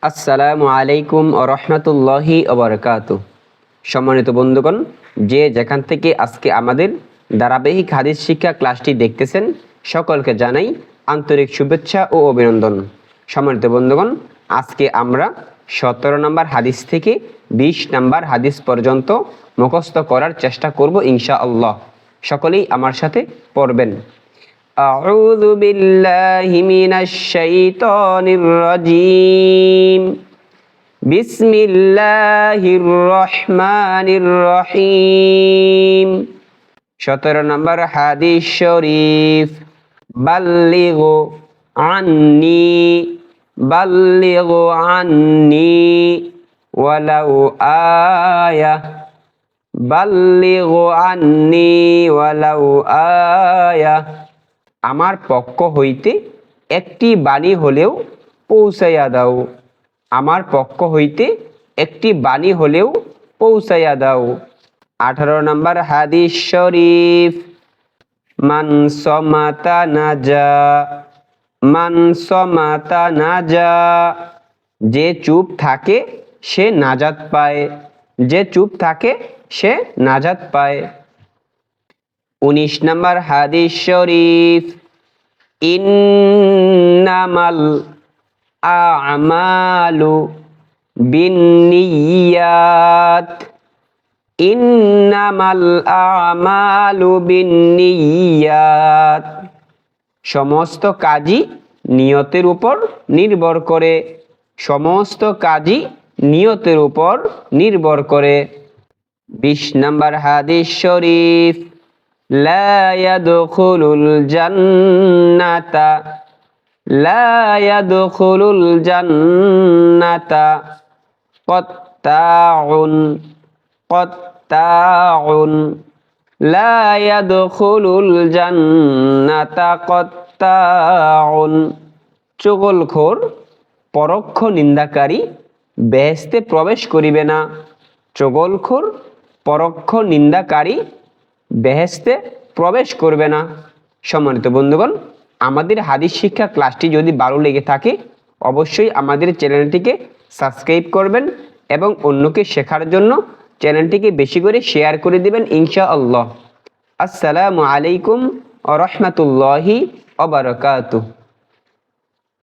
আসসালামু আলাইকুম ওয়া রাহমাতুল্লাহি ওয়া বারাকাতুহু। সম্মানিত বন্ধুগণ, যে যেখান থেকে আজকে আমাদের ধারাবাহিক হাদিস শিক্ষা ক্লাসটি দেখতেছেন, সকলকে জানাই আন্তরিক শুভেচ্ছা ও অভিনন্দন। সম্মানিত বন্ধুগণ, আজকে আমরা 17 নম্বর হাদিস থেকে 20 নম্বর হাদিস পর্যন্ত মুখস্থ করার চেষ্টা করব ইনশাআল্লাহ। সকলেই আমার সাথে পড়বেন। أعوذ بالله من الشيطان الرجيم بسم الله الرحمن الرحيم 17 নম্বর হাদিস শরীফ। বাল্লিগু আন্নি ওয়ালাউ আয়া বাল্লিগু আন্নি ওয়ালাউ আয়া আমার পক্ষ হইতে একটি বাণী হলেও পৌঁছাইয়া দাও। আমার পক্ষ হইতে একটি বাণী হলেও পৌঁছাইয়া দাও। 18 নম্বর হাদিস শরীফ। মান সমাতা নাজা যে চুপ থাকে সে নাজাত পায়। যে চুপ থাকে সে নাজাত পায়। 19 নম্বর হাদিস শরীফ। ইন্নামাল আ'মালু বিন্নিয়াত ইন্নামাল আ'মালু বিন্নিয়াত সমস্ত কাজই নিয়তের উপর নির্ভর করে। সমস্ত কাজই নিয়তের উপর নির্ভর করে। 20 নম্বর হাদিস শরীফ। লা ইয়াদখুলুল জান্নাতা কত্তাউন লা ইয়াদখুলুল জান্নাতা কত্তাউন চুগলখোর পরোক্ষ নিন্দাকারী বেহেশতে প্রবেশ করিবে না। চুগলখোর পরোক্ষ নিন্দাকারী বেহেশতে প্রবেশ করবে না। সম্মানিত বন্ধুগণ, আমাদের হাদিস শিক্ষা ক্লাসটি যদি ভালো লেগে থাকে অবশ্যই আমাদের চ্যানেলটিকে সাবস্ক্রাইব করবেন এবং অন্যকে শেখার জন্য চ্যানেলটিকে বেশি করে শেয়ার করে দিবেন ইনশাআল্লাহ। আসসালামু আলাইকুম ওয়া রাহমাতুল্লাহি ওয়া বারাকাতুহু।